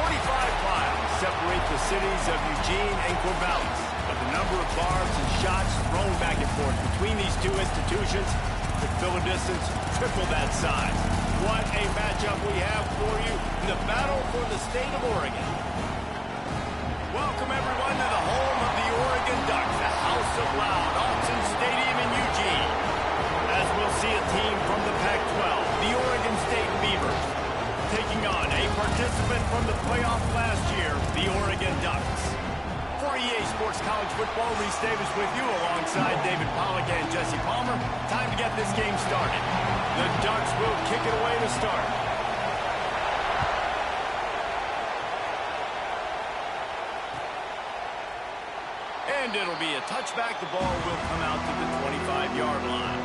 miles separate the cities of Eugene and Corvallis, but the number of barbs and shots thrown back and forth between these two institutions could fill a distance triple that size. What a matchup we have for you in the battle for the state of Oregon. Welcome, everyone, to the home of the Oregon Ducks, the House of Loud, Autzen Stadium in Eugene. As we'll see a team from the Pac-12, the Oregon State Beavers, taking on a participant from the playoff last year, the Oregon Ducks. For EA Sports College Football, Reese Davis with you alongside David Pollack and Jesse Palmer. Time to get this game started. The Ducks will kick it away to start. And it'll be a touchback. The ball will come out to the 25-yard line.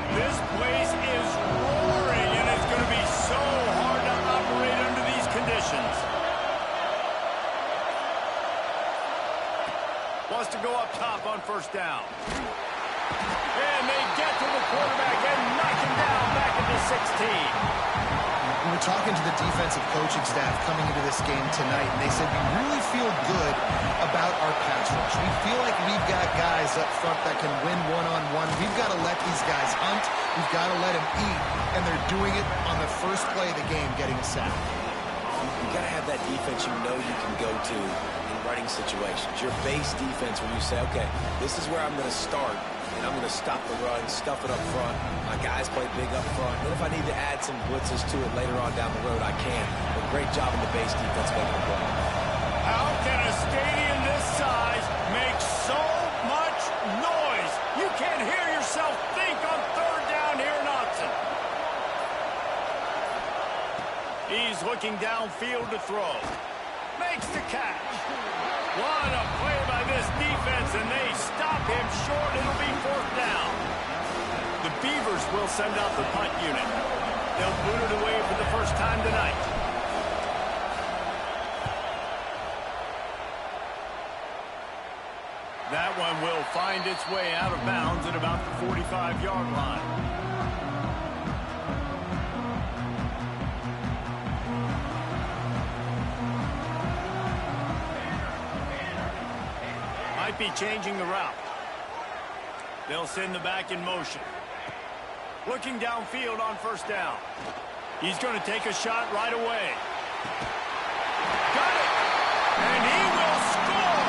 This place is roaring, and it's going to be so hard to operate under these conditions. Wants to go up top on first down. And they get to the quarterback and knock him down back at the 16. We were talking to the defensive coaching staff coming into this game tonight, and they said we really feel good about our pass rush. We feel like we've got guys up front that can win one-on-one. We've got to let these guys hunt. We've got to let them eat, and they're doing it on the first play of the game, getting a sack. You've got to have that defense you know you can go to in running situations. Your base defense when you say, okay, this is where I'm going to start, and I'm going to stop the run, stuff it up front. My guys play big up front. Then if I need to add some blitzes to it later on down the road, I can. But great job in the base defense making a play. How can a stadium this size make so much noise? You can't hear yourself think on third down here in Autzen. He's looking downfield to throw. Makes the catch. What a play by this defense, and they stop him short. It'll be fourth down. The Beavers will send out the punt unit. They'll boot it away for the first time tonight. That one will find its way out of bounds at about the 45-yard line. Might be changing the route. They'll send the back in motion. Looking downfield on first down. He's going to take a shot right away. Got it! And he will score!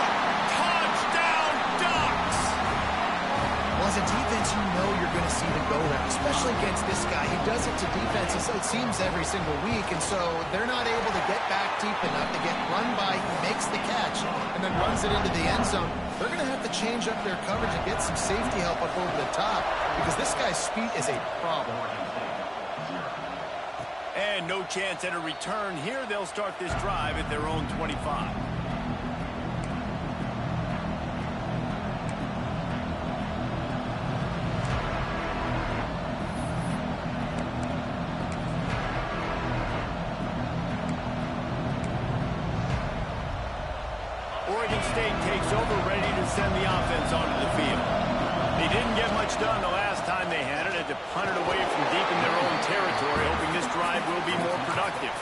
Touchdown, Ducks! Well, as a defense, you know you're going to see the go route, especially against this guy. He does it to defenses, it seems, every single week, and so they're not able to get back deep enough to get run by. He makes the catch and then runs it into the end zone. They're going to have to change up their coverage and get some safety help up over the top because this guy's speed is a problem. And no chance at a return here. They'll start this drive at their own 25. Oregon State takes over, ready to send the offense onto the field. They didn't get much done the last time they had it. Had to punt it away from deep in their own territory, hoping this drive will be more productive.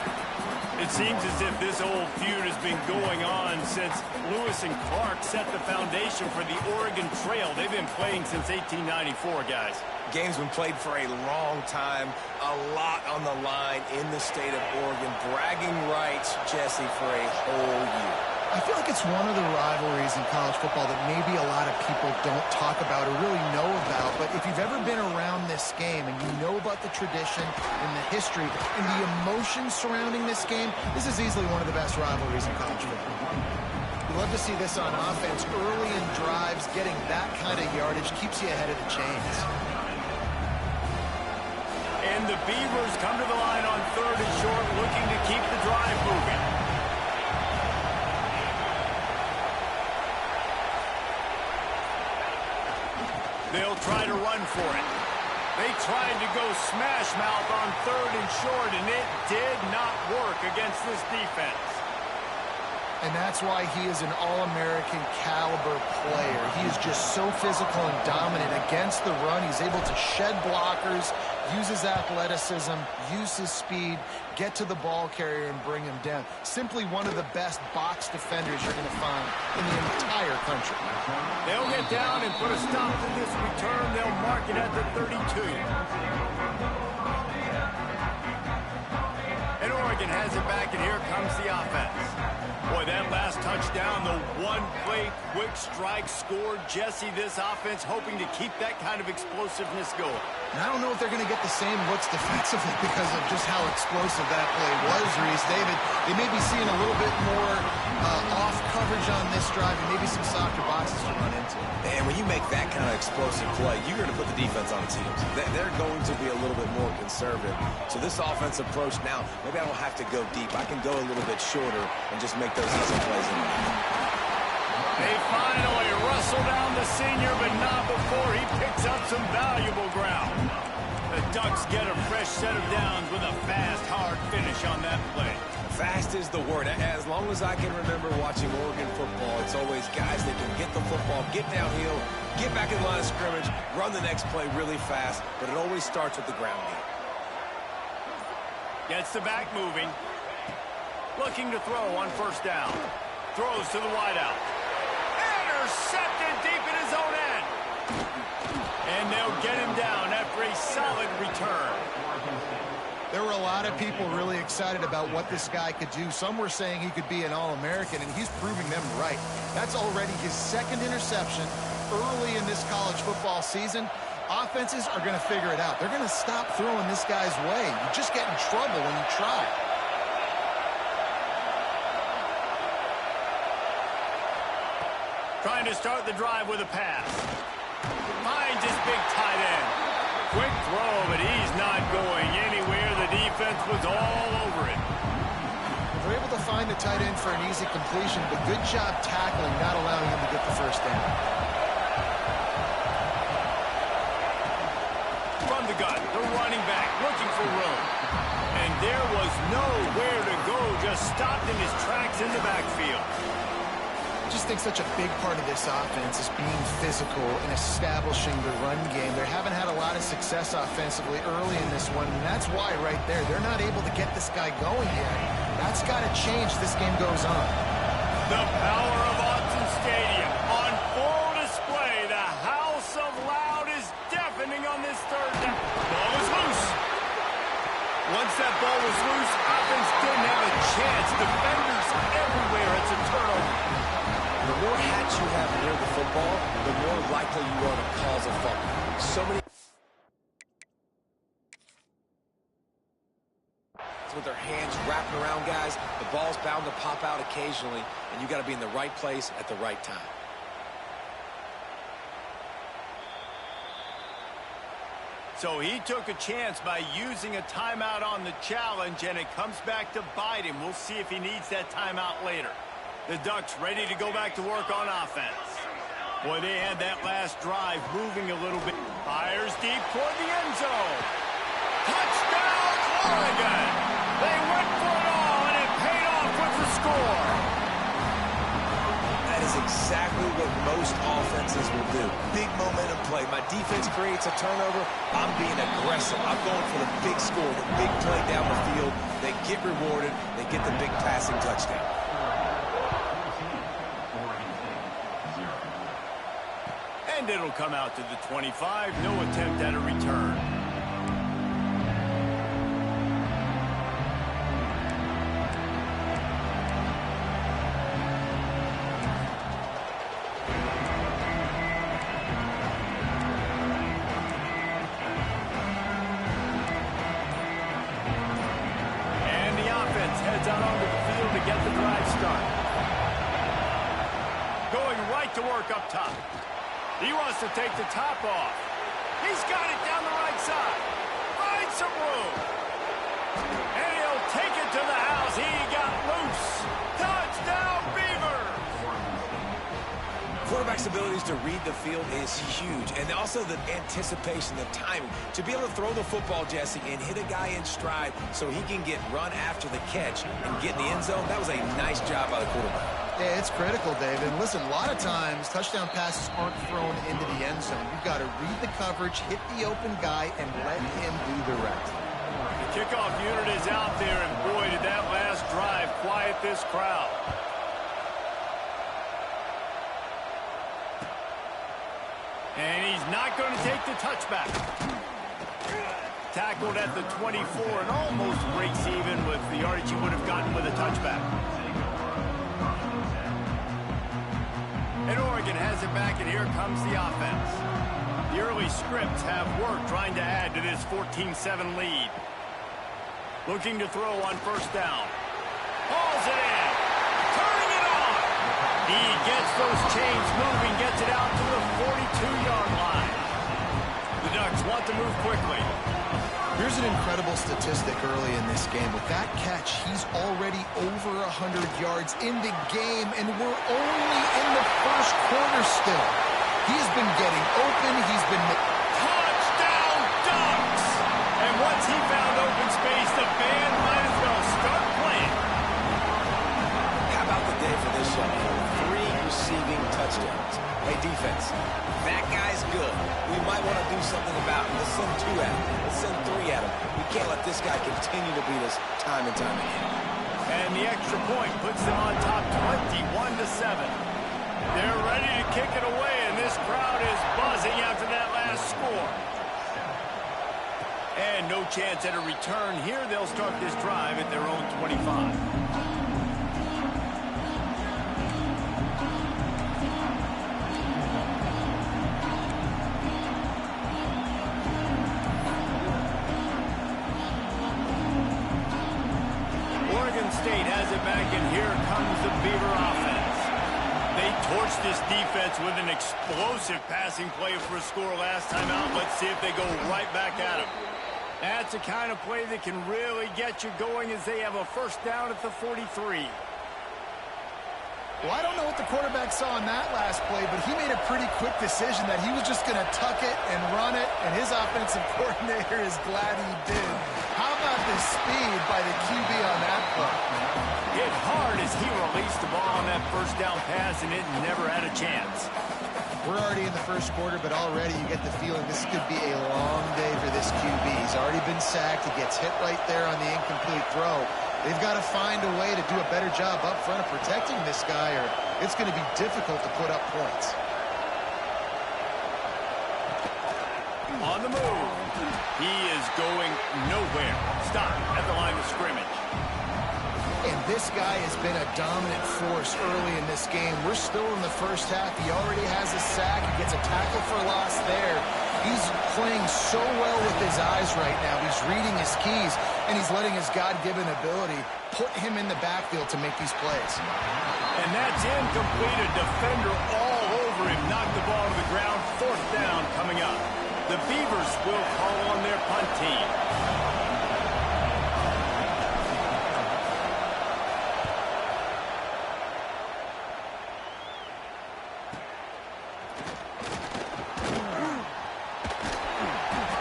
It seems as if this old feud has been going on since Lewis and Clark set the foundation for the Oregon Trail. They've been playing since 1894, guys. Game's been played for a long time, a lot on the line in the state of Oregon. Bragging rights, Jesse, for a whole year. I feel like it's one of the rivalries in college football that maybe a lot of people don't talk about or really know about. But if you've ever been around this game and you know about the tradition and the history and the emotion surrounding this game, this is easily one of the best rivalries in college football. We love to see this on offense early in drives. Getting that kind of yardage keeps you ahead of the chains. And the Beavers come to the line on third and short, looking to keep the drive moving. They'll try to run for it. They tried to go smash mouth on 3rd and short, and it did not work against this defense. And that's why he is an All-American caliber player. He is just so physical and dominant against the run. He's able to shed blockers, use his athleticism, use his speed, get to the ball carrier and bring him down. Simply one of the best box defenders you're going to find in the entire country. They'll get down and put a stop to this return. They'll mark it at the 32. And Oregon has it back, and here comes the offense. Boy, that last touchdown, the one-play quick strike scored. Jesse, this offense hoping to keep that kind of explosiveness going. And I don't know if they're going to get the same looks defensively because of just how explosive that play was, Reese. David, they may be seeing a little bit more off coverage on this drive and maybe some softer boxes to run into. And when you make that kind of explosive play, you're going to put the defense on its heels. They're going to be a little bit more conservative. So this offense approach now, maybe I don't have to go deep. I can go a little bit shorter and just make those easy plays in there. They finally wrestle down the senior, but not before he picks up some valuable ground. The Ducks get a fresh set of downs with a fast, hard finish on that play. Fast is the word. As long as I can remember watching Oregon football, it's always guys that can get the football, get downhill, get back in the line of scrimmage, run the next play really fast, but it always starts with the ground game. Gets the back moving. Looking to throw on 1st down. Throws to the wideout. Intercepted deep in his own end. And they'll get him down after a solid return. There were a lot of people really excited about what this guy could do. Some were saying he could be an All-American, and he's proving them right. That's already his 2nd interception early in this college football season. Offenses are going to figure it out. They're going to stop throwing this guy's way. You just get in trouble when you try. Trying to start the drive with a pass. Finds his big tight end. Quick throw, but he's not going anywhere. The defense was all over it. They're able to find the tight end for an easy completion, but good job tackling, not allowing him to get the 1st down. From the gun, the running back looking for room. And there was nowhere to go, just stopped in his tracks in the backfield. I just think such a big part of this offense is being physical and establishing the run game. They haven't had a lot of success offensively early in this one, and that's why right there, they're not able to get this guy going yet. That's got to change as this game goes on. The power of Autzen Stadium on full display. The house of loud is deafening on this 3rd down. Ball is loose. Once that ball was loose, offense didn't have a chance. Defenders everywhere. It's a turnover. The more hats you have near the football, the more likely you are to cause a fumble. So many with their hands wrapping around guys, the ball's bound to pop out occasionally, and you got to be in the right place at the right time. So he took a chance by using a timeout on the challenge, and it comes back to bite him. We'll see if he needs that timeout later. The Ducks ready to go back to work on offense. Boy, they had that last drive moving a little bit. Fires deep toward the end zone. Touchdown, Oregon! They went for it all, and it paid off with the score. That is exactly what most offenses will do. Big momentum play. My defense creates a turnover. I'm being aggressive. I'm going for the big score, the big play down the field. They get rewarded. They get the big passing touchdown. And it'll come out to the 25. No attempt at a return. And the offense heads out onto the field to get the drive started. Going right to work up top. He wants to take the top off. He's got it down the right side. Finds some room. And he'll take it to the house. He got loose. Touchdown, Beavers! quarterback's abilities to read the field is huge, and also the anticipation, the timing. To be able to throw the football, Jesse, and hit a guy in stride so he can get run after the catch and get in the end zone, that was a nice job by the quarterback. Yeah, it's critical, David. And listen, a lot of times, touchdown passes aren't thrown into the end zone. You've got to read the coverage, hit the open guy, and let him do the rest. The kickoff unit is out there, and boy, did that last drive quiet this crowd. And he's not going to take the touchback. Tackled at the 24 and almost breaks even with the yardage he would have gotten with a touchback. And Oregon has it back, and here comes the offense. The early scripts have worked trying to add to this 14-7 lead. Looking to throw on first down. Hauls it in. Turning it on. He gets those chains moving, gets it out to the 42-yard line. The Ducks want to move quickly. Here's an incredible statistic early in this game. With that catch, he's already over 100 yards in the game, and we're only in the first quarter still. He's been getting open. He's been... Touchdown, Ducks! And once he found open space, the band might as well start playing. How about the day for this young fella? 3 receiving touchdowns. Hey, defense, that guy's good. We might want to do something about him. Let's send 2 at him. Let's send 3 at him. We can't let this guy continue to beat us time and time again. And the extra point puts them on top 21-7. They're ready to kick it away, and this crowd is buzzing after that last score. And no chance at a return here. They'll start this drive at their own 25. State has it back, and here comes the Beaver offense. They torched this defense with an explosive passing play for a score last time out. Let's see if they go right back at him. That's the kind of play that can really get you going as they have a first down at the 43. Well, I don't know what the quarterback saw on that last play, but he made a pretty quick decision that he was just going to tuck it and run it, and his offensive coordinator is glad he did. How about the speed by the QB on that play? Hit hard as he released the ball on that first down pass, and it never had a chance. We're already in the first quarter, but already you get the feeling this could be a long day for this QB. He's already been sacked. He gets hit right there on the incomplete throw. They've got to find a way to do a better job up front of protecting this guy, or it's going to be difficult to put up points. On the move. He is going nowhere. Stop at the line of scrimmage. And this guy has been a dominant force early in this game. We're still in the first half. He already has a sack. He gets a tackle for loss there. He's playing so well with his eyes right now. He's reading his keys, and he's letting his God-given ability put him in the backfield to make these plays. And that's incomplete. A defender all over him. Knocked the ball to the ground. Fourth down coming up. The Beavers will call on their punt team.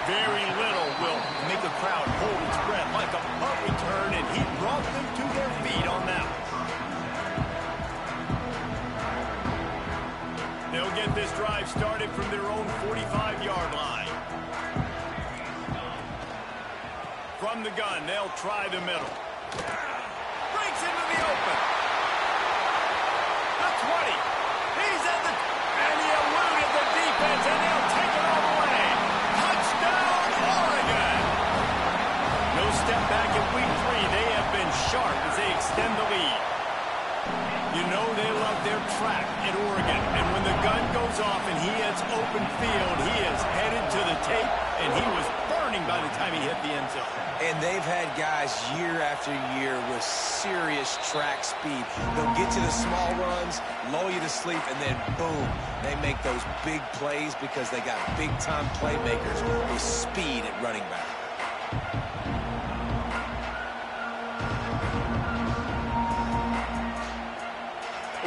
Very little will make a crowd hold its breath like a punt return, and he brought them to their feet on that one. They'll get this drive started from their own 45-yard line. From the gun, they'll try the middle. Breaks into the open. The 20. He's at the... And he eluded the defense, and they'll take it all away. Touchdown, Oregon! No step back in week 3. They have been sharp as they extend the lead. You know they love their track at Oregon, and when the gun goes off and he hits open field, he is headed to the tape, and he was burning by the time he hit the end zone. And they've had guys year after year with serious track speed. They'll get you the small runs, lull you to sleep, and then boom, they make those big plays because they got big-time playmakers with speed at running back.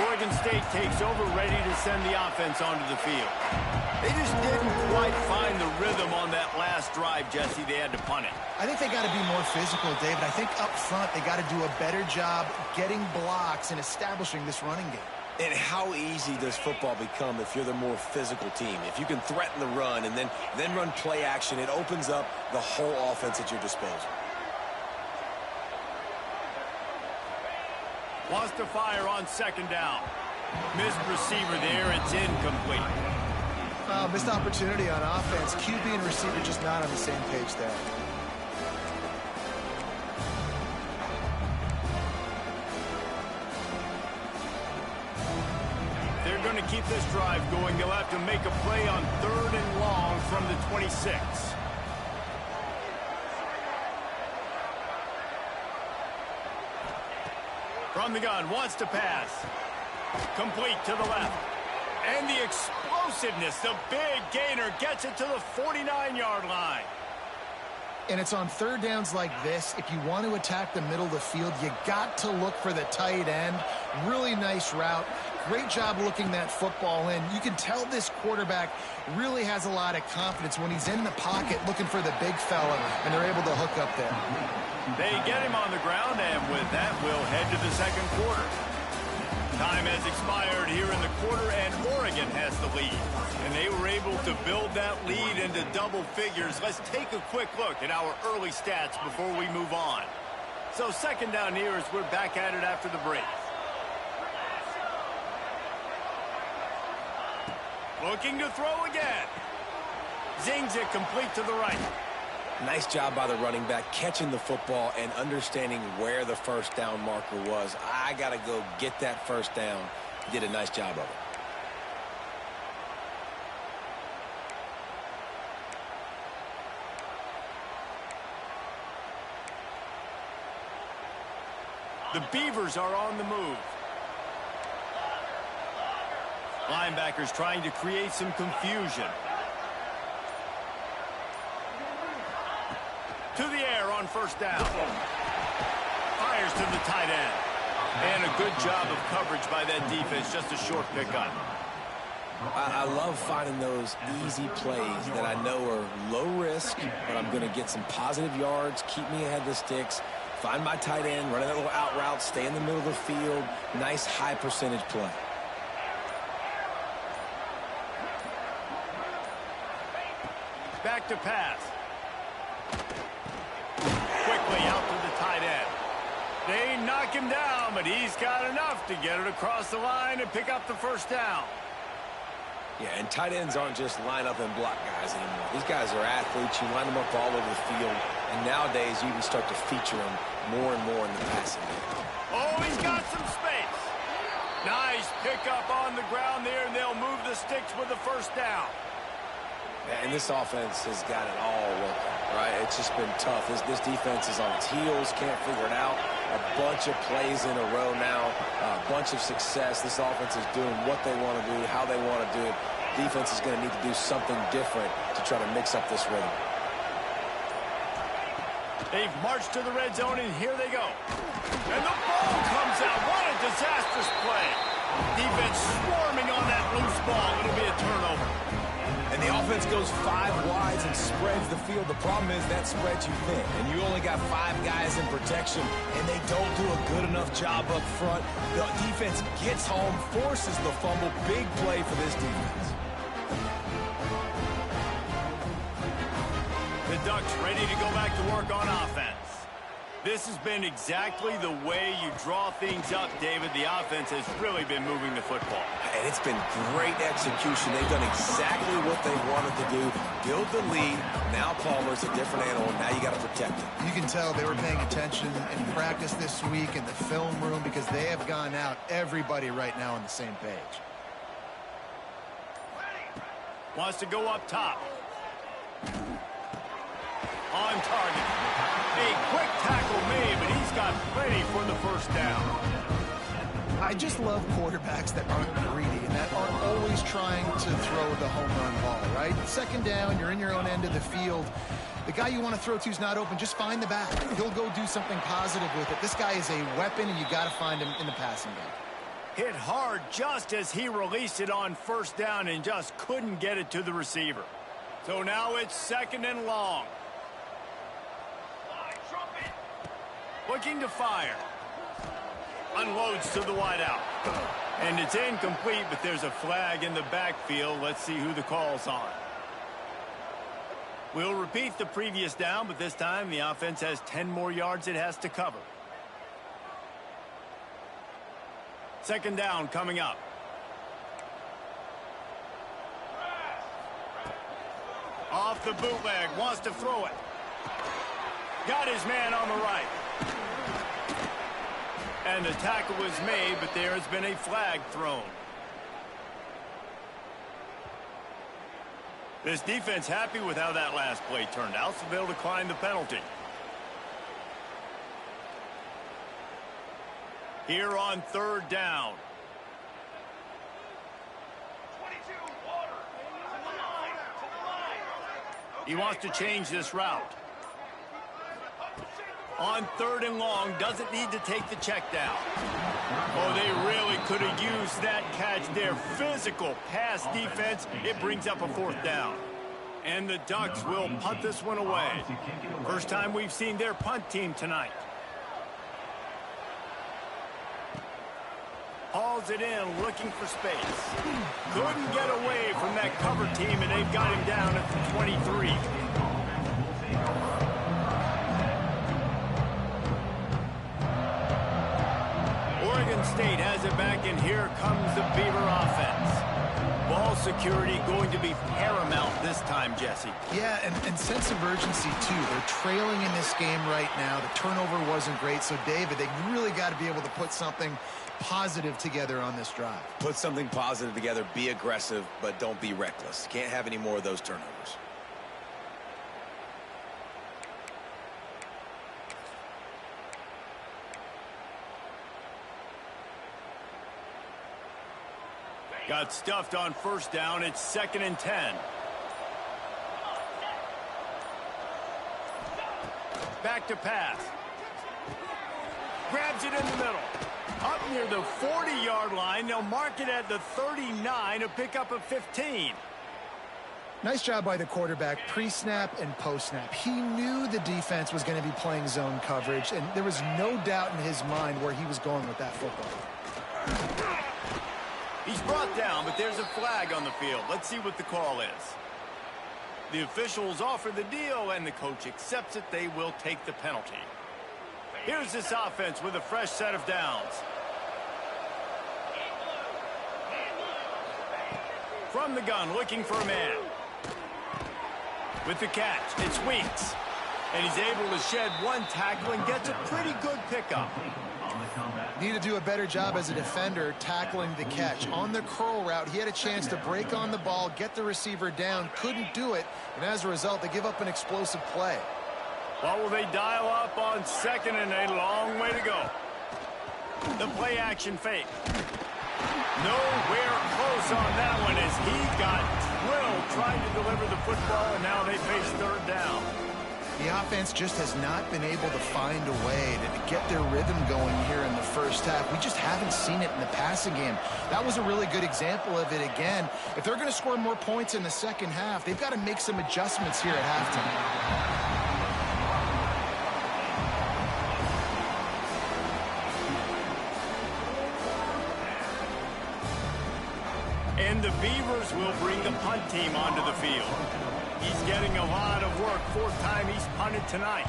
Oregon State takes over, ready to send the offense onto the field. They just didn't quite find the rhythm on that last drive, Jesse. They had to punt it. I think they got to be more physical, David. I think up front they got to do a better job getting blocks and establishing this running game. And how easy does football become if you're the more physical team? If you can threaten the run and then run play action, it opens up the whole offense at your disposal. Lost to fire on second down. Missed receiver there. It's incomplete. Missed opportunity on offense. QB and receiver just not on the same page there. They're going to keep this drive going. They'll have to make a play on 3rd and long from the 26. From the gun, wants to pass. Complete to the left. And the explosiveness, the big gainer gets it to the 49-yard line. And it's on third downs like this. If you want to attack the middle of the field, you got to look for the tight end. Really nice route. Great job looking that football in. You can tell this quarterback really has a lot of confidence when he's in the pocket looking for the big fella, and they're able to hook up there. They get him on the ground, and with that, we'll head to the second quarter. Time has expired here in the quarter, and Oregon has the lead. And they were able to build that lead into double figures. Let's take a quick look at our early stats before we move on. So second down here as we're back at it after the break. Looking to throw again. Zings it complete to the right. Nice job by the running back catching the football and understanding where the first down marker was. I got to go get that first down. He did a nice job of it. The Beavers are on the move. Linebackers trying to create some confusion. To the air on first down. Fires to the tight end. And a good job of coverage by that defense. Just a short pickup. I love finding those easy plays that I know are low risk, but I'm going to get some positive yards, keep me ahead of the sticks, find my tight end, run that little out route, stay in the middle of the field. Nice high percentage play. Back to pass. Quickly out to the tight end. They knock him down, but he's got enough to get it across the line and pick up the first down. Yeah, and tight ends aren't just line up and block guys anymore. These guys are athletes. You line them up all over the field. And nowadays, you can start to feature them more and more in the passing game. Oh, he's got some space. Nice pickup on the ground there, and they'll move the sticks with the first down. And this offense has got it all working, right? It's just been tough. This defense is on its heels, can't figure it out. A bunch of plays in a row now, a bunch of success. This offense is doing what they want to do, how they want to do it. Defense is going to need to do something different to try to mix up this rhythm. They've marched to the red zone, and here they go. And the ball comes out. What a disastrous play. Defense swarming on that loose ball. It'll be a turnover. And the offense goes 5 wides and spreads the field. The problem is that spreads you thin, and you only got 5 guys in protection, and they don't do a good enough job up front. The defense gets home, forces the fumble. Big play for this defense. The Ducks ready to go back to work on offense. This has been exactly the way you draw things up, David. The offense has really been moving the football. And it's been great execution. They've done exactly what they wanted to do. Build the lead. Now Palmer's a different animal. Now you got to protect it. You can tell they were paying attention in practice this week in the film room because they have gone out, everybody right now on the same page. Wants to go up top. On target. A quick tackle made, but he's got plenty for the first down. I just love quarterbacks that aren't greedy and that aren't always trying to throw the home run ball, right? Second down, you're in your own end of the field. The guy you want to throw to is not open. Just find the back. He'll go do something positive with it. This guy is a weapon, and you got to find him in the passing game. Hit hard just as he released it on first down and just couldn't get it to the receiver. So now it's 2nd and long. Looking to fire. Unloads to the wideout. And it's incomplete, but there's a flag in the backfield. Let's see who the call's on. We'll repeat the previous down, but this time the offense has 10 more yards it has to cover. 2nd down coming up. Off the bootleg, wants to throw it. Got his man on the right. And the tackle was made, but there has been a flag thrown. This defense happy with how that last play turned out, so they'll decline the penalty. Here on 3rd down. He wants to change this route. On 3rd and long, doesn't need to take the check down. Oh, they really could have used that catch there. Physical pass defense. It brings up a 4th down. And the Ducks will punt this one away. First time we've seen their punt team tonight. Hauls it in, looking for space. Couldn't get away from that cover team, and they've got him down at the 23. Oregon State has it back, and here comes the Beaver offense. Ball security going to be paramount this time, Jesse. Yeah, and sense of urgency, too. They're trailing in this game right now. The turnover wasn't great, so, David, they really got to be able to put something positive together on this drive. Put something positive together, be aggressive, but don't be reckless. Can't have any more of those turnovers. Got stuffed on 1st down. It's 2nd and 10. Back to pass. Grabs it in the middle. Up near the 40-yard line. They'll mark it at the 39 to pick up a 15. Nice job by the quarterback, pre-snap and post-snap. He knew the defense was going to be playing zone coverage, and there was no doubt in his mind where he was going with that football. He's brought down, but there's a flag on the field. Let's see what the call is. The officials offer the deal, and the coach accepts it. They will take the penalty. Here's this offense with a fresh set of downs. From the gun, looking for a man. With the catch, it's Weeks. And he's able to shed one tackle and gets a pretty good pickup. Need to do a better job as a defender tackling the catch. On the curl route, he had a chance to break on the ball, get the receiver down, couldn't do it, and as a result, they give up an explosive play. Well, will they dial up on 2nd and a long way to go? The play action fake. Nowhere close on that one as he got drilled trying to deliver the football, and now they face 3rd down. The offense just has not been able to find a way to get their rhythm going here in the first half. We just haven't seen it in the passing game. That was a really good example of it again. If they're going to score more points in the second half, they've got to make some adjustments here at halftime. And the Beavers will bring the punt team onto the field. He's getting a lot of work. 4th time he's punted tonight.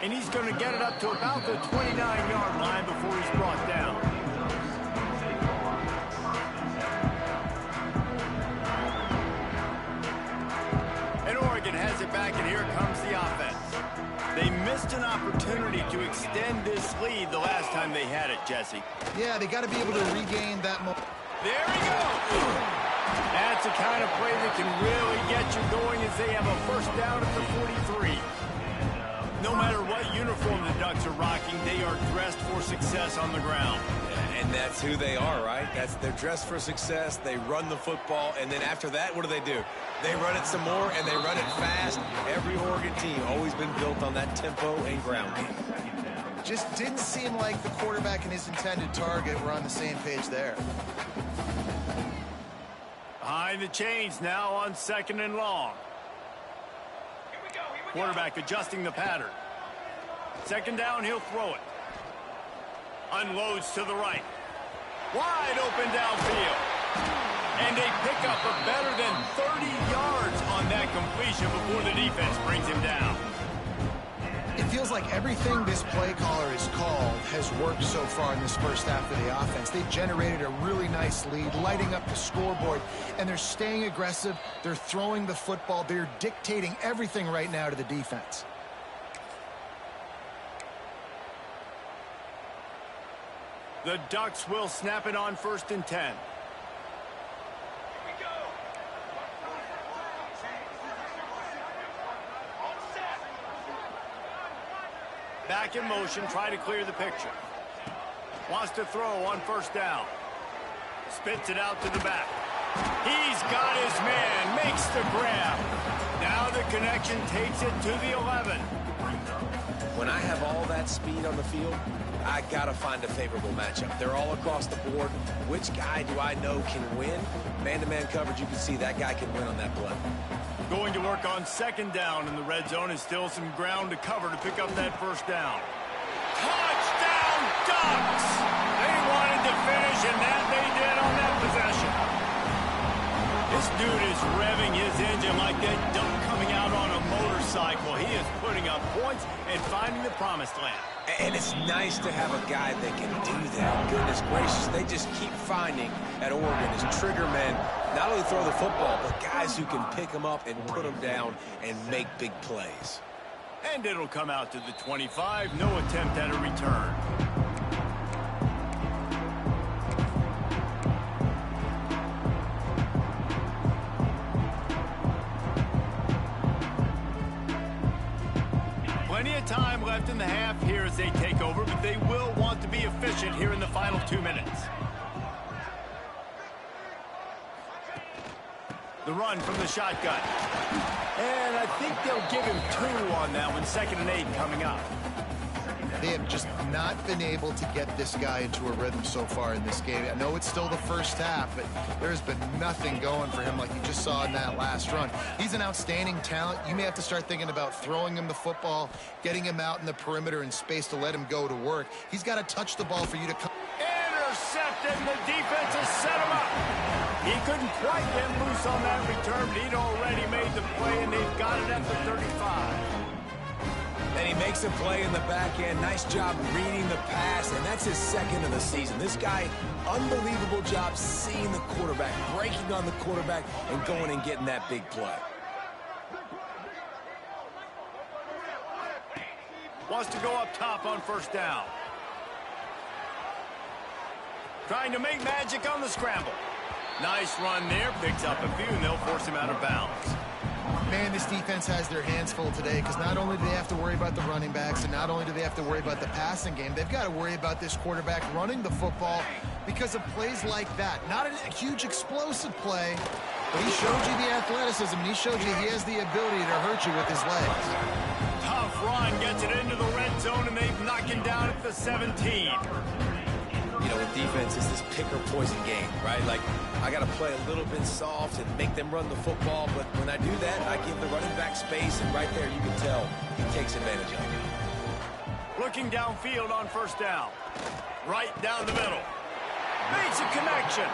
And he's going to get it up to about the 29-yard line before he's brought down. And Oregon has it back, and here comes the offense. They missed an opportunity to extend this lead the last time they had it, Jesse. Yeah, they got to be able to regain that momentum. There he goes. That's the kind of play that can really get you going as they have a 1st down at the 43. No matter what uniform the Ducks are rocking, they are dressed for success on the ground. Yeah, and that's who they are, right? They're dressed for success. They run the football, and then after that, what do? They run it some more, and they run it fast. Every Oregon team always been built on that tempo and ground game. Just didn't seem like the quarterback and his intended target were on the same page there. Behind the chains now on 2nd and long. Quarterback adjusting the pattern. 2nd down, he'll throw it. Unloads to the right. Wide open downfield. And a pickup of better than 30 yards on that completion before the defense brings him down. It feels like everything this play caller has called has worked so far in this first half of the offense. They've generated a really nice lead, lighting up the scoreboard, and they're staying aggressive. They're throwing the football. They're dictating everything right now to the defense. The Ducks will snap it on 1st and 10. Back in motion, try to clear the picture. Wants to throw on 1st down. Spits it out to the back. He's got his man, makes the grab. Now the connection takes it to the 11. When I have all that speed on the field, I got to find a favorable matchup. They're all across the board. Which guy do I know can win? Man-to-man coverage, you can see that guy can win on that play. Going to work on 2nd down in the red zone, and still some ground to cover to pick up that 1st down. Touchdown, Ducks! They wanted to finish, and that they did on that possession. This dude is revving his engine like that duck coming out on a motorcycle. He is putting up points and finding the promised land. And it's nice to have a guy that can do that. Goodness gracious, they just keep finding at Oregon as trigger men, not only throw the football, but guys who can pick them up and put them down and make big plays. And it'll come out to the 25. No attempt at a return. Plenty of time left in the half here as they take over, but they will want to be efficient here in the final 2 minutes. The run from the shotgun. And I think they'll give him 2 on that one. 2nd and 8 coming up. They have just not been able to get this guy into a rhythm so far in this game. I know it's still the first half, but there's been nothing going for him like you just saw in that last run. He's an outstanding talent. You may have to start thinking about throwing him the football, getting him out in the perimeter in space to let him go to work. He's got to touch the ball for you to come. Intercepted, and the defense has set him up. He couldn't quite get loose on that return, but he'd already made the play, and they've got it at the 35. And he makes a play in the back end. Nice job reading the pass, and that's his 2nd of the season. This guy, unbelievable job seeing the quarterback, breaking on the quarterback, and going and getting that big play. Wants to go up top on 1st down. Trying to make magic on the scramble. Nice run there, picks up a few, and they'll force him out of bounds. Man, this defense has their hands full today because not only do they have to worry about the running backs and not only do they have to worry about the passing game, they've got to worry about this quarterback running the football because of plays like that. Not a huge explosive play, but he showed you the athleticism, and he showed you he has the ability to hurt you with his legs. Tough run, gets it into the red zone, and they've knocked him down at the 17. You know, with defense, it's this pick or poison game, right? Like, I got to play a little bit soft and make them run the football, but when I do that, I give the running back space, and right there you can tell he takes advantage of it. Looking downfield on 1st down. Right down the middle. Makes a connection.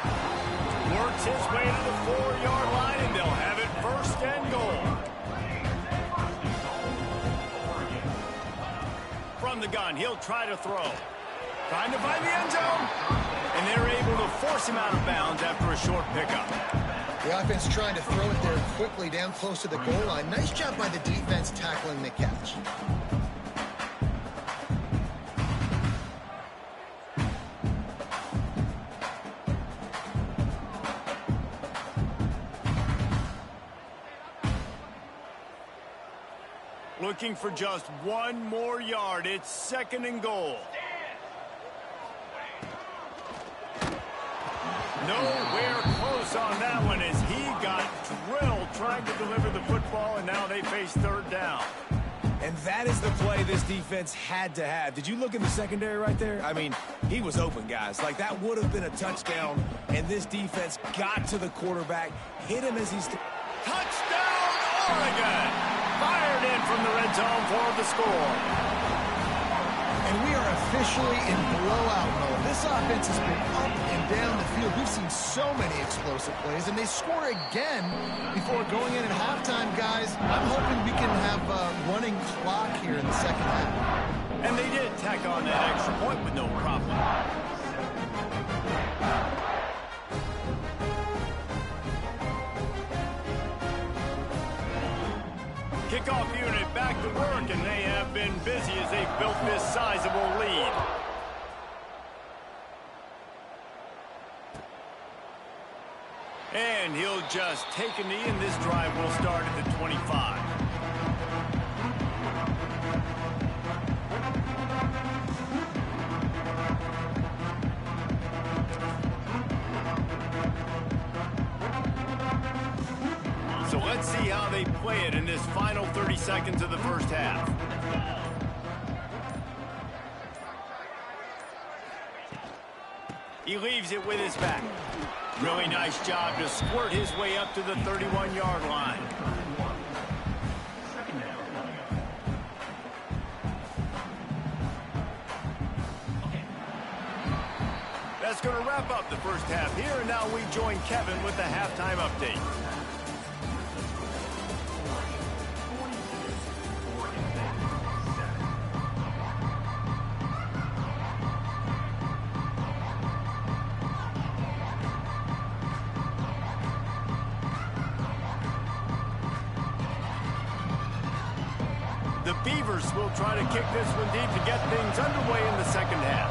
Works his way to the 4-yard line, and they'll have it 1st and goal. From the gun, he'll try to throw. Trying to find the end zone. And they're able to force him out of bounds after a short pickup. The offense trying to throw it there quickly down close to the goal line. Nice job by the defense tackling the catch. Looking for just one more yard. It's 2nd and goal. Nowhere close on that one as he got drilled trying to deliver the football, and now they face 3rd down. And that is the play this defense had to have. Did you look in the secondary right there? I mean, he was open, guys. Like, that would have been a touchdown, and this defense got to the quarterback, hit him as he's... Touchdown, Oregon! Fired in from the red zone for the score. And we are officially in blowout mode. This offense has been up and down the field. We've seen so many explosive plays, and they score again before going in at halftime, guys. I'm hoping we can have a running clock here in the 2nd half. And they did tack on that extra point with no problem. Kickoff unit back to work, and they have been busy as they've built this sizable lead. And he'll just take a knee, and this drive will start at the 25. So let's see how they play it in this final 30 seconds of the first half. He leaves it with his back. Really nice job to squirt his way up to the 31-yard line. That's going to wrap up the first half here, and now we join Kevin with the halftime update. The Beavers will try to kick this one deep to get things underway in the 2nd half.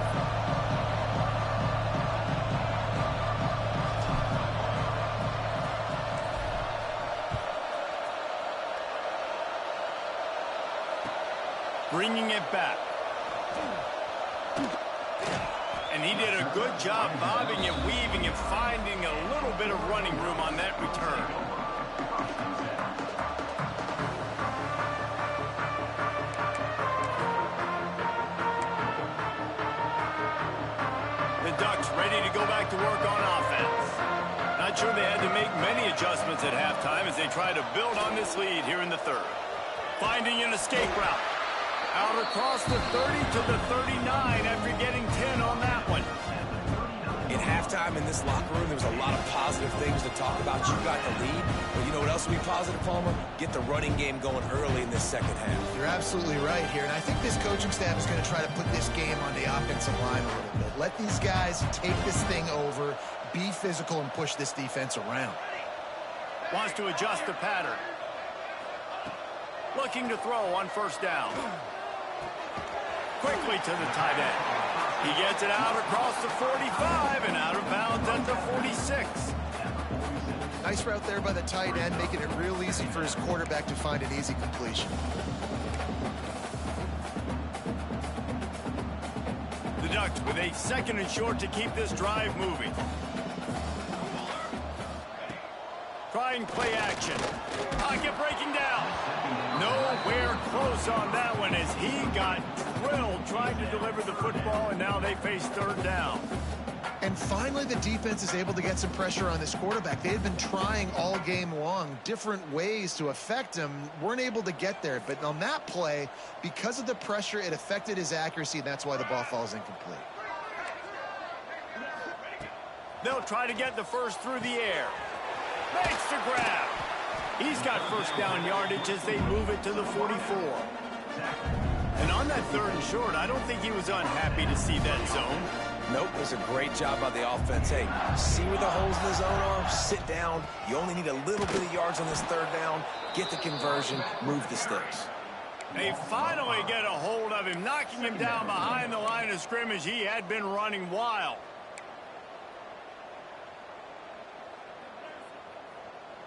Bringing it back. And he did a good job bobbing and weaving and finding a little bit of running room on that return. The Ducks ready to go back to work on offense. Not sure they had to make many adjustments at halftime as they try to build on this lead here in the 3rd. Finding an escape route. Out across the 30 to the 39 after getting 10 on that one. In halftime in this locker room, there was a lot of positive things to talk about. You got the lead, but you know what else will be positive, Palmer? Get the running game going early in this 2nd half. You're absolutely right here, and I think this coaching staff is going to try to put this game on the offensive line a little bit. Let these guys take this thing over, be physical, and push this defense around. Wants to adjust the pattern. Looking to throw on 1st down. Quickly to the tight end. He gets it out across the 45 and out of bounds at the 46. Nice route there by the tight end, making it real easy for his quarterback to find an easy completion. The Ducks with a 2nd and short to keep this drive moving. Trying play action. Pocket breaking down. Nowhere close on that one as he got drilled trying to deliver the football, and now they face 3rd down. And finally, the defense is able to get some pressure on this quarterback. They had been trying all game long, different ways to affect him, weren't able to get there. But on that play, because of the pressure, it affected his accuracy, and that's why the ball falls incomplete. They'll try to get the first through the air. Makes the grab. He's got 1st down yardage as they move it to the 44. And on that 3rd and short, I don't think he was unhappy to see that zone. Nope, it was a great job by the offense. Hey, see where the holes in the zone are? Sit down. You only need a little bit of yards on this 3rd down. Get the conversion. Move the sticks. They finally get a hold of him, knocking him down behind the line of scrimmage. He had been running wild.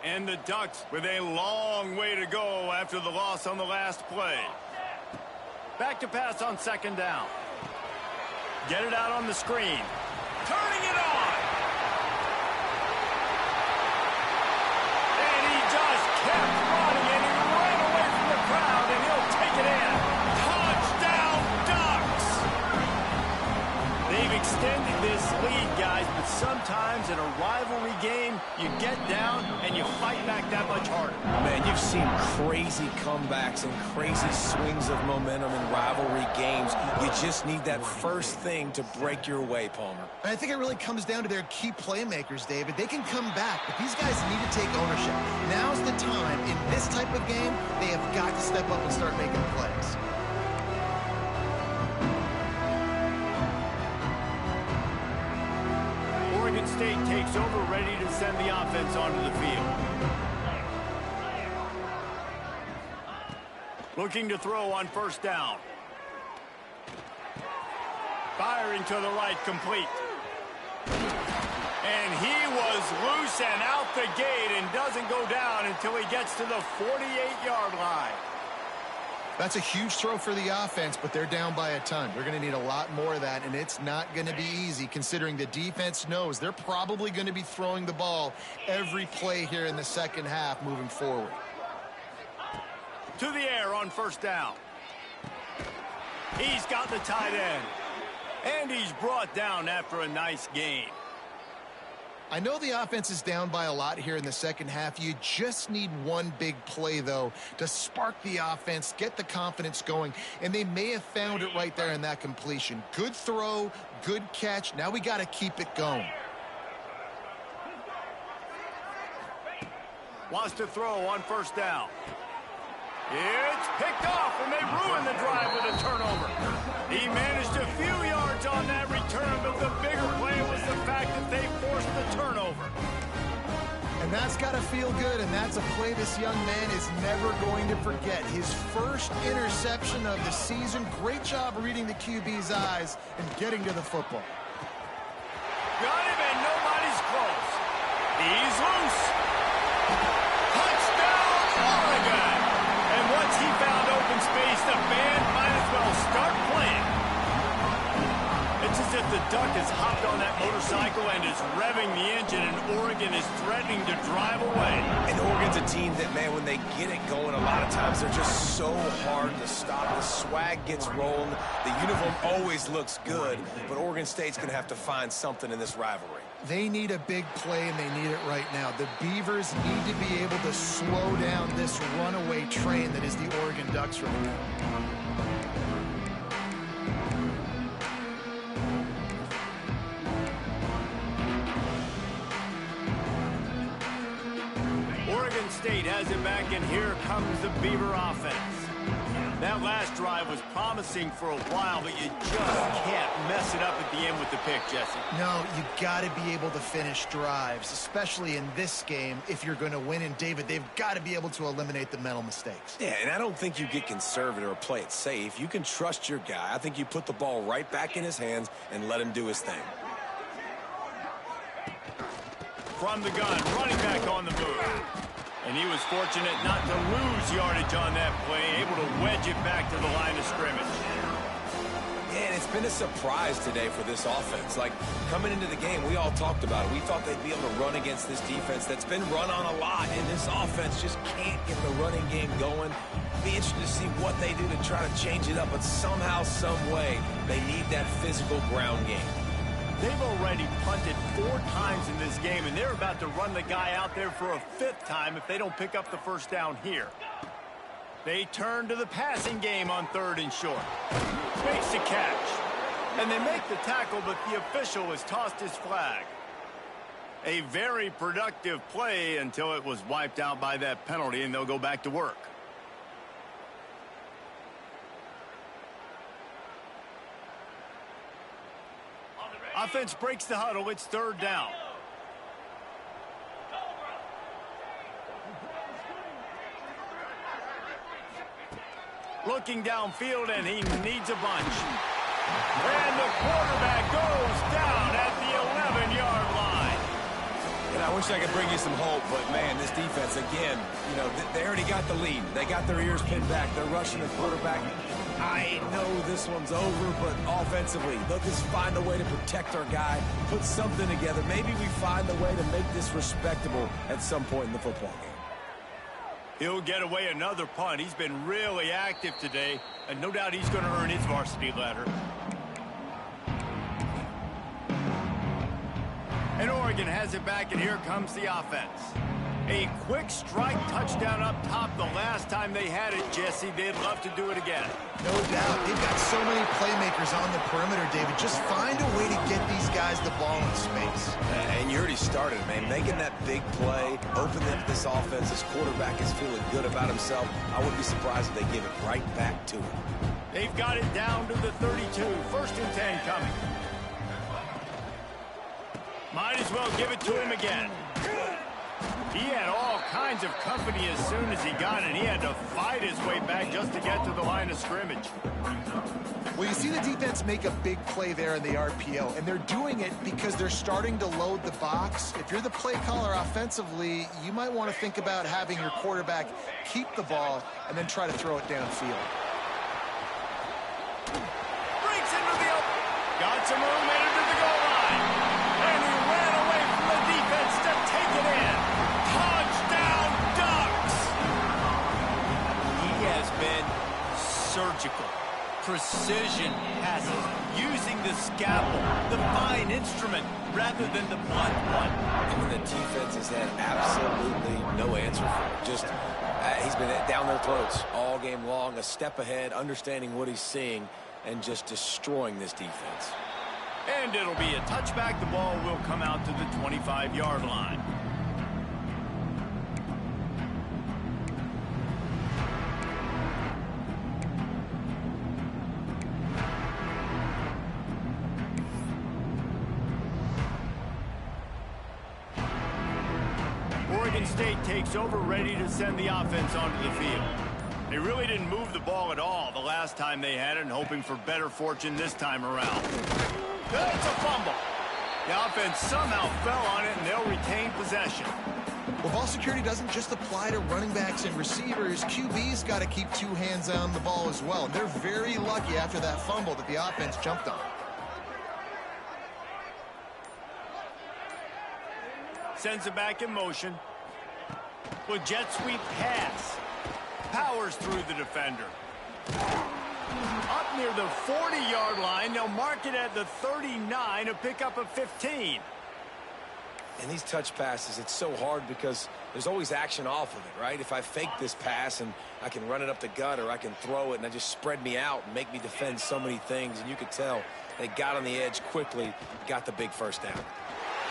And the Ducks with a long way to go after the loss on the last play. Back to pass on second down. Get it out on the screen. Turning it on. And he just kept running, and he ran away from the crowd, and he'll take it in. Touchdown, Ducks! They've extended this lead, guys, but sometimes in a rivalry game, you get down and you fight back that much harder. Man, you've seen crazy comebacks and crazy swings of momentum in rivalry games. You just need that first thing to break your way, Palmer. And I think it really comes down to their key playmakers, David. They can come back, but these guys need to take ownership. Now's the time. In this type of game, they have got to step up and start making plays. Oregon State takes over, ready to send the offense onto the field. Looking to throw on first down. Firing to the right, complete. And he was loose and out the gate and doesn't go down until he gets to the 48-yard line. That's a huge throw for the offense, but they're down by a ton. They're going to need a lot more of that, and it's not going to be easy considering the defense knows they're probably going to be throwing the ball every play here in the second half moving forward. To the air on first down. He's got the tight end. And he's brought down after a nice gain. I know the offense is down by a lot here in the second half. You just need one big play, though, to spark the offense, get the confidence going, and they may have found it right there in that completion. Good throw, good catch. Now we got to keep it going. Wants to throw on first down. It's picked off, and they ruin the drive with a turnover. He managed a few yards on that return, but the bigger play was the fact that they forced the turnover. And that's got to feel good, and that's a play this young man is never going to forget. His first interception of the season. Great job reading the QB's eyes and getting to the football. Got him, and nobody's close. He's loose. Touchdown, Oregon! And once he found open space, the band might as well start playing. It's as if the Duck has hopped on that motorcycle and is revving the engine, and Oregon is threatening to drive away. And Oregon's a team that, man, when they get it going, a lot of times they're just so hard to stop. The swag gets rolling. The uniform always looks good, but Oregon State's going to have to find something in this rivalry. They need a big play, and they need it right now. The Beavers need to be able to slow down this runaway train that is the Oregon Ducks right now. Oregon State has it back, and here comes the Beaver offense. That last drive was promising for a while, but you just can't mess it up at the end with the pick, Jesse. No, you got to be able to finish drives, especially in this game. If you're going to win, and David, they've got to be able to eliminate the mental mistakes. Yeah, and I don't think you get conservative or play it safe. You can trust your guy. I think you put the ball right back in his hands and let him do his thing. From the gun, running back on the move. And he was fortunate not to lose yardage on that play, able to wedge it back to the line of scrimmage. Yeah, and it's been a surprise today for this offense. Like, coming into the game, we all talked about it. We thought they'd be able to run against this defense that's been run on a lot, and this offense just can't get the running game going. Be interested to see what they do to try to change it up, but somehow, some way, they need that physical ground game. They've already punted 4 times in this game, and they're about to run the guy out there for a 5th time if they don't pick up the first down here. They turn to the passing game on 3rd and short. Makes the catch. And they make the tackle, but the official has tossed his flag. A very productive play until it was wiped out by that penalty, and they'll go back to work. Offense breaks the huddle. It's 3rd down. Looking downfield, and he needs a bunch. And the quarterback goes down at the 11-yard line. And I wish I could bring you some hope, but, man, this defense, again, you know, they already got the lead. They got their ears pinned back. They're rushing the quarterback. I know this one's over, but offensively, they'll just find a way to protect our guy, put something together. Maybe we find a way to make this respectable at some point in the football game. He'll get away another punt. He's been really active today, and no doubt he's going to earn his varsity letter. And Oregon has it back, and here comes the offense. A quick strike touchdown up top the last time they had it, Jesse. They'd love to do it again. No doubt. They've got so many playmakers on the perimeter, David. Just find a way to get these guys the ball in space. And you already started, man. Making that big play, opening up this offense. This quarterback is feeling good about himself. I wouldn't be surprised if they give it right back to him. They've got it down to the 32. 1st and 10 coming. Might as well give it to him again. He had all kinds of company as soon as he got it. He had to fight his way back just to get to the line of scrimmage. Well, you see the defense make a big play there in the RPO, and they're doing it because they're starting to load the box. If you're the play caller offensively, you might want to think about having your quarterback keep the ball and then try to throw it downfield. Breaks into the open. Got some room, made it to the goal line. And he ran away from the defense to take it in. Touchdown, Ducks! He has been surgical. Precision passes, using the scalpel, the fine instrument, rather than the blunt one. And the defense has had absolutely no answer for it. Just, he's been down their throats all game long, a step ahead, understanding what he's seeing, and just destroying this defense. And it'll be a touchback. The ball will come out to the 25-yard line. Oregon State takes over, ready to send the offense onto the field. They really didn't move the ball at all the last time they had it, and hoping for better fortune this time around. It's a fumble. The offense somehow fell on it, and they'll retain possession. Well, ball security doesn't just apply to running backs and receivers. QB's got to keep two hands on the ball as well. They're very lucky after that fumble that the offense jumped on. Sends it back in motion. With jet sweep pass. Powers through the defender. Up near the 40-yard line. They'll mark it at the 39, a pickup of 15. And these touch passes, it's so hard because there's always action off of it, right? If I fake this pass and I can run it up the gut, or I can throw it and I just spread me out and make me defend so many things. And you could tell they got on the edge quickly, got the big first down.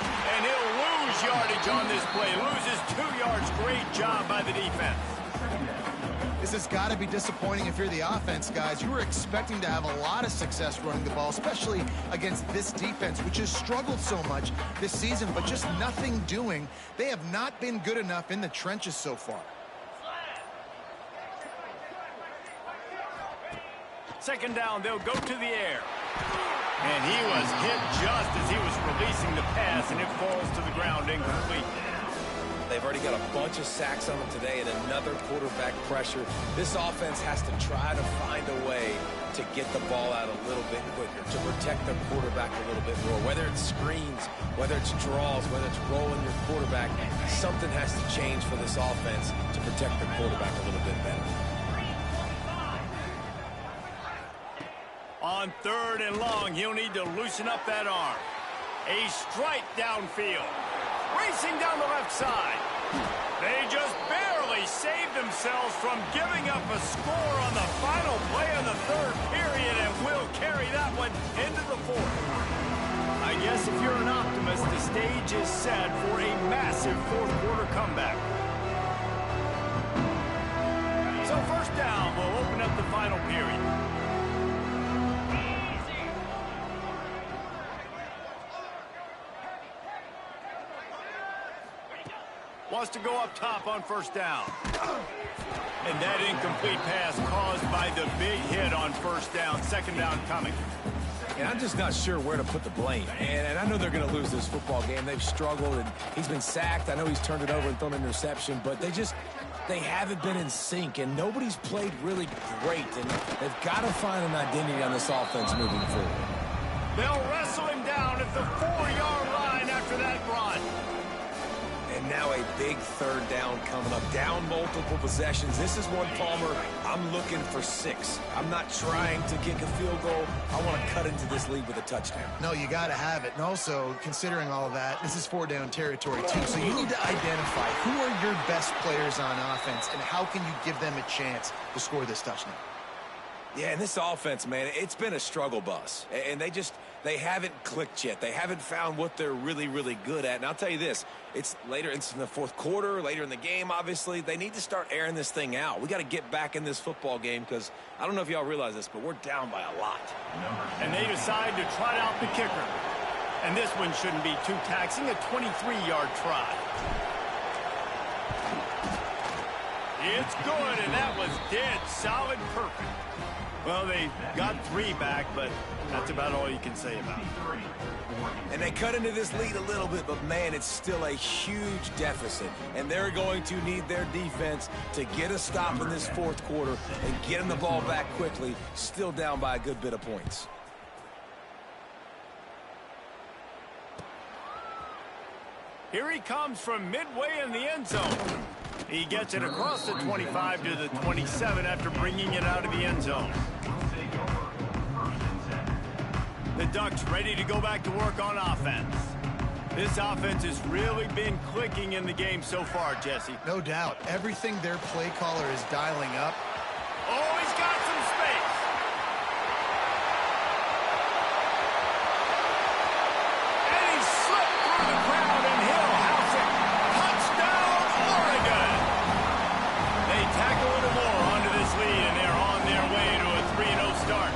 And he'll lose yardage on this play. Loses 2 yards. Great job by the defense. This has got to be disappointing if you're the offense, guys. You were expecting to have a lot of success running the ball, especially against this defense, which has struggled so much this season, but just nothing doing. They have not been good enough in the trenches so far. Second down, they'll go to the air. And he was hit just as he was releasing the pass, and it falls to the ground incomplete. They've already got a bunch of sacks on them today and another quarterback pressure. This offense has to try to find a way to get the ball out a little bit quicker, to protect their quarterback a little bit more. Whether it's screens, whether it's draws, whether it's rolling your quarterback, something has to change for this offense to protect their quarterback a little bit better. On 3rd and long, he'll need to loosen up that arm. A strike downfield. Racing down the left side. They just barely saved themselves from giving up a score on the final play of the 3rd period, and will carry that one into the 4th. I guess if you're an optimist, the stage is set for a massive 4th quarter comeback. So 1st down will open up the final period. Wants to go up top on 1st down. And that incomplete pass caused by the big hit on 1st down. 2nd down coming. And I'm just not sure where to put the blame. And I know they're going to lose this football game. They've struggled, and he's been sacked. I know he's turned it over and thrown an interception, but they haven't been in sync, and nobody's played really great. And they've got to find an identity on this offense moving forward. They'll wrestle him down at the 4-yard line after that run. And now a big third down coming up. Down multiple possessions. This is one, Palmer, I'm looking for 6. I'm not trying to kick a field goal. I want to cut into this lead with a touchdown. No, you got to have it. And also, considering all of that, this is 4-down territory, too. So you need to identify who are your best players on offense and how can you give them a chance to score this touchdown. Yeah, and this offense, man, it's been a struggle bus. And they haven't clicked yet. They haven't found what they're really, really good at. And I'll tell you this, it's later in the fourth quarter, later in the game, obviously. They need to start airing this thing out. We got to get back in this football game because I don't know if y'all realize this, but we're down by a lot. And they decide to trot out the kicker. And this one shouldn't be too taxing, a 23-yard try. It's good, and that was dead solid perfect. Well, they got 3 back, but that's about all you can say about it. And they cut into this lead a little bit, but, man, it's still a huge deficit. And they're going to need their defense to get a stop in this fourth quarter and get them the ball back quickly, still down by a good bit of points. Here he comes from midway in the end zone. He gets it across the 25 to the 27 after bringing it out of the end zone. The Ducks ready to go back to work on offense. This offense has really been clicking in the game so far, Jesse. No doubt. Everything their play caller is dialing up. Oh, he's got some space. And he slipped through the crowd, and he'll house it. Touchdown, Oregon. They tack a little more onto this lead, and they're on their way to a 3-0 start.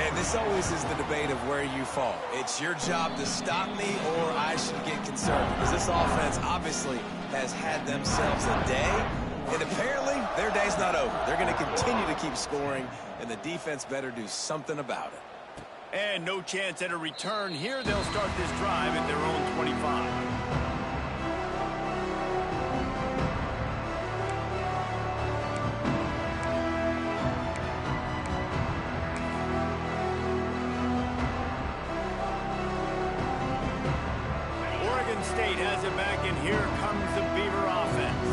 And this always is the debate of where you fall. It's your job to stop me or I should get concerned because this offense obviously has had themselves a day, and apparently their day's not over. They're going to continue to keep scoring, and the defense better do something about it. And no chance at a return here. They'll start this drive at their own 25. State has it back, and here comes the Beaver offense.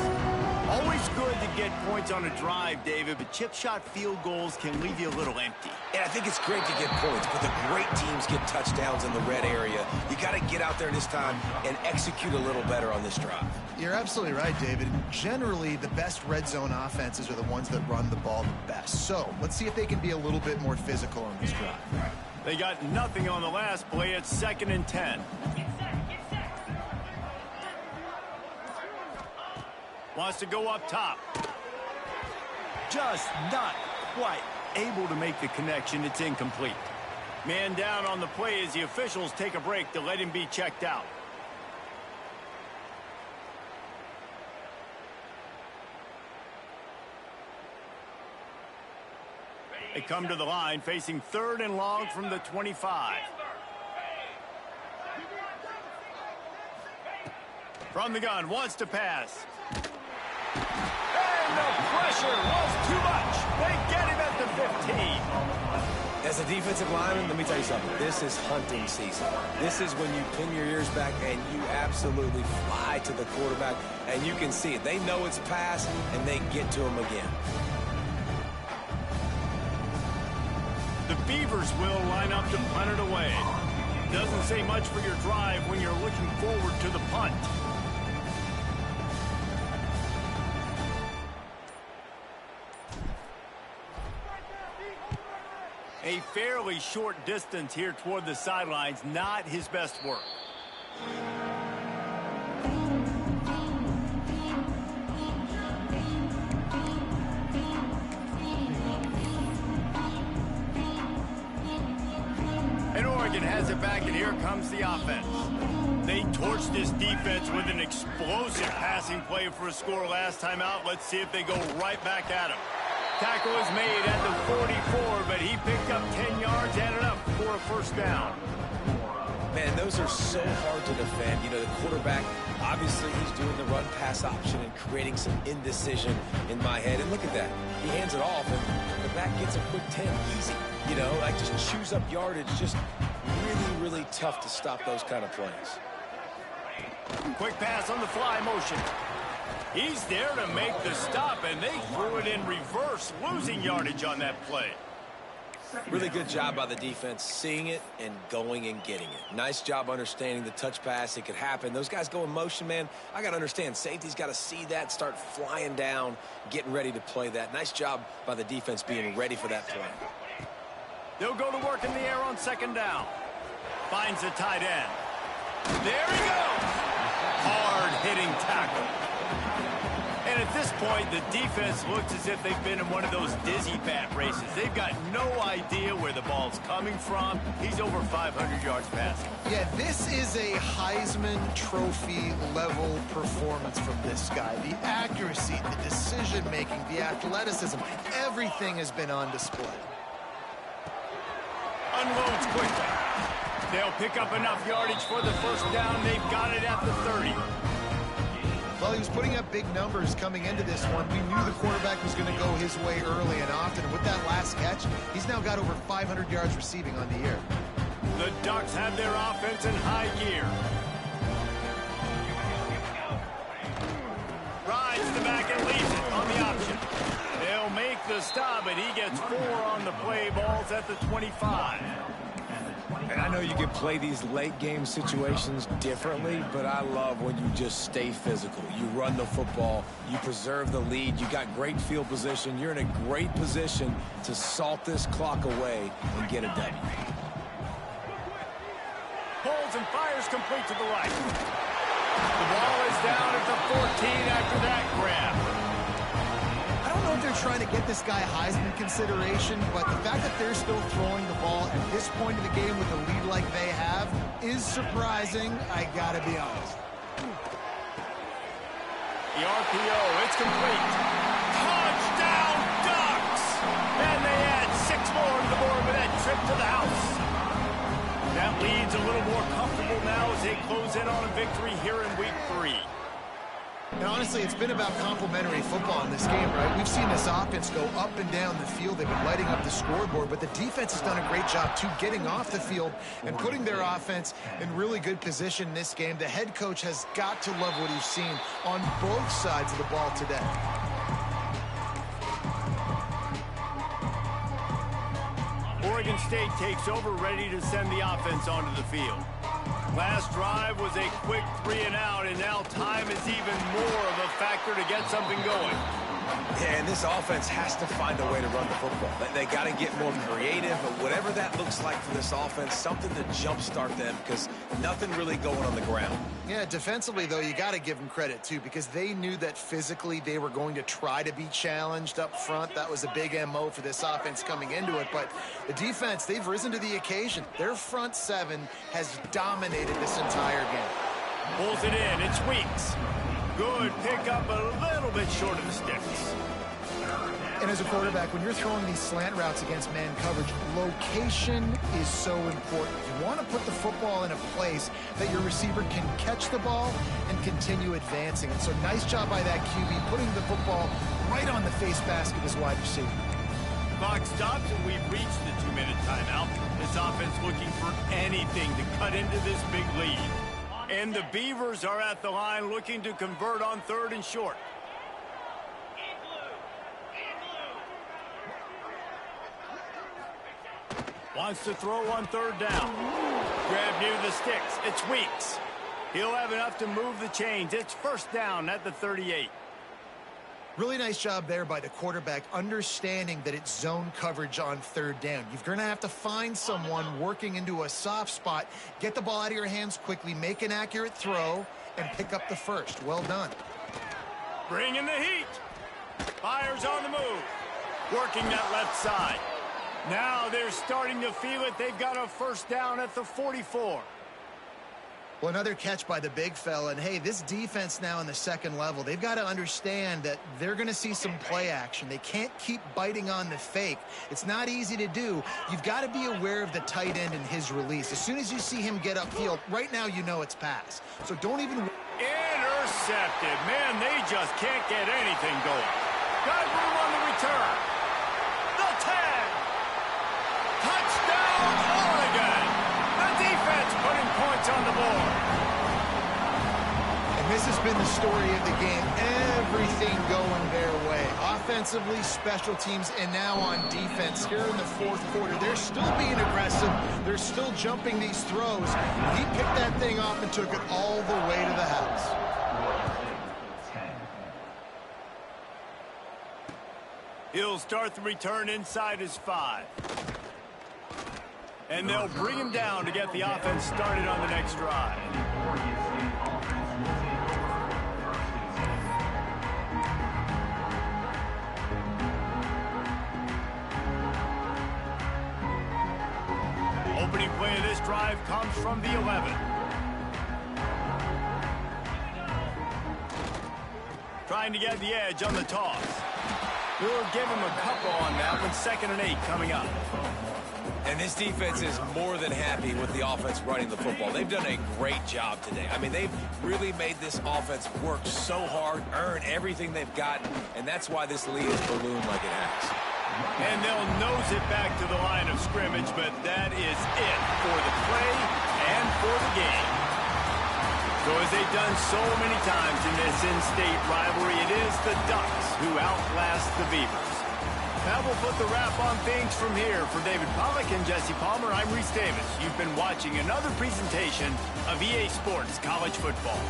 Always good to get points on a drive, David, but chip shot field goals can leave you a little empty. And I think it's great to get points, but the great teams get touchdowns in the red area. You got to get out there this time and execute a little better on this drive. You're absolutely right, David. Generally, the best red zone offenses are the ones that run the ball the best. So let's see if they can be a little bit more physical on this drive. They got nothing on the last play. It's 2nd and 10. Wants to go up top. Just not quite able to make the connection. It's incomplete. Man down on the play as the officials take a break to let him be checked out. They come to the line facing 3rd and long from the 25. From the gun, wants to pass. And the pressure was too much. They get him at the 15. As a defensive lineman, let me tell you something. This is hunting season. This is when you pin your ears back and you absolutely fly to the quarterback, and you can see it. They know it's pass, and they get to him again. The Beavers will line up to punt it away. Doesn't say much for your drive when you're looking forward to the punt. A fairly short distance here toward the sidelines, not his best work. And Oregon has it back, and here comes the offense. They torched this defense with an explosive passing play for a score last time out. Let's see if they go right back at him. Tackle is made at the 44, but he picked up 10 yards and enough for a first down. Man, those are so hard to defend. You know, the quarterback, obviously he's doing the run-pass option and creating some indecision in my head. And look at that. He hands it off, and the back gets a quick 10. Easy. You know, like just chews up yardage. Just really, really tough to stop those kind of plays. Quick pass on the fly motion. He's there to make the stop, and they threw it in reverse, losing yardage on that play. Really good job by the defense, seeing it and going and getting it. Nice job understanding the touch pass. It could happen. Those guys go in motion, man. I got to understand, safety's got to see that, start flying down, getting ready to play that. Nice job by the defense being ready for that play. They'll go to work in the air on second down. Finds the tight end. There he goes. Hard-hitting tackle. And at this point, the defense looks as if they've been in one of those dizzy bat races. They've got no idea where the ball's coming from. He's over 500 yards passing. Yeah, this is a Heisman Trophy level performance from this guy. The accuracy, the decision-making, the athleticism, everything has been on display. Unloads quickly. They'll pick up enough yardage for the first down. They've got it at the 30. Well, he was putting up big numbers coming into this one. We knew the quarterback was going to go his way early and often. And with that last catch, he's now got over 500 yards receiving on the year. The Ducks have their offense in high gear. Rides the back and leaves it on the option. They'll make the stop, and he gets 4 on the play. Balls at the 25. And I know you can play these late-game situations differently, but I love when you just stay physical. You run the football, you preserve the lead, you got great field position, you're in a great position to salt this clock away and get a W. Pulls and fires complete to the right. The ball is down at the 14 after that grab. I don't know if they're trying to get this guy Heisman consideration, but the fact that they're still throwing the ball at this point in the game with a lead like they have is surprising, I gotta be honest. The RPO, it's complete. Touchdown, Ducks! And they add 6 more to the board with that trip to the house. That lead's a little more comfortable now as they close in on a victory here in Week 3. And honestly, it's been about complementary football in this game, right? We've seen this offense go up and down the field. They've been lighting up the scoreboard, but the defense has done a great job, too, getting off the field and putting their offense in really good position in this game. The head coach has got to love what he's seen on both sides of the ball today. Oregon State takes over, ready to send the offense onto the field. Last drive was a quick 3-and-out, and now time is even more of a factor to get something going. Yeah, and this offense has to find a way to run the football. They got to get more creative, but whatever that looks like for this offense, something to jumpstart them, because nothing really going on the ground. Yeah, defensively, though, you got to give them credit, too, because they knew that physically they were going to try to be challenged up front. That was a big MO for this offense coming into it, but the defense, they've risen to the occasion. Their front seven has dominated this entire game. Pulls it in. It's Weeks. Good pickup, a little bit short of the sticks. And as a quarterback, when you're throwing these slant routes against man coverage, location is so important. You want to put the football in a place that your receiver can catch the ball and continue advancing. And so nice job by that QB, putting the football right on the face basket of his wide receiver. Clock stops, and we've reached the 2-minute timeout. This offense looking for anything to cut into this big lead. And the Beavers are at the line looking to convert on 3rd and short. Wants to throw on 3rd down. Grab near the sticks. It's Weeks. He'll have enough to move the chains. It's 1st down at the 38. Really nice job there by the quarterback, understanding that it's zone coverage on 3rd down. You're going to have to find someone working into a soft spot, get the ball out of your hands quickly, make an accurate throw, and pick up the first. Well done. Bring in the heat. Fires on the move. Working that left side. Now they're starting to feel it. They've got a 1st down at the 44. Well, another catch by the big fella. And, hey, this defense now in the second level, they've got to understand that they're going to see some play action. They can't keep biting on the fake. It's not easy to do. You've got to be aware of the tight end and his release. As soon as you see him get upfield, right now you know it's pass. So don't even... Intercepted. Man, they just can't get anything going. Got room on the return. The 10. Touchdown, Oregon. The defense putting points on the board. And this has been the story of the game. Everything going their way. Offensively, special teams, and now on defense here in the fourth quarter. They're still being aggressive. They're still jumping these throws. He picked that thing off and took it all the way to the house. He'll start the return inside his 5. And they'll bring him down to get the offense started on the next drive. Opening play of this drive comes from the 11. Trying to get the edge on the toss. We'll give him a couple on that one. 2nd and 8 coming up. And this defense is more than happy with the offense running the football. They've done a great job today. I mean, they've really made this offense work so hard, earn everything they've gotten, and that's why this lead has ballooned like it has. And they'll nose it back to the line of scrimmage, but that is it for the play and for the game. So as they've done so many times in this in-state rivalry, it is the Ducks who outlast the Beavers. Now we'll put the wrap on things from here. For David Pollack and Jesse Palmer, I'm Reese Davis. You've been watching another presentation of EA Sports College Football.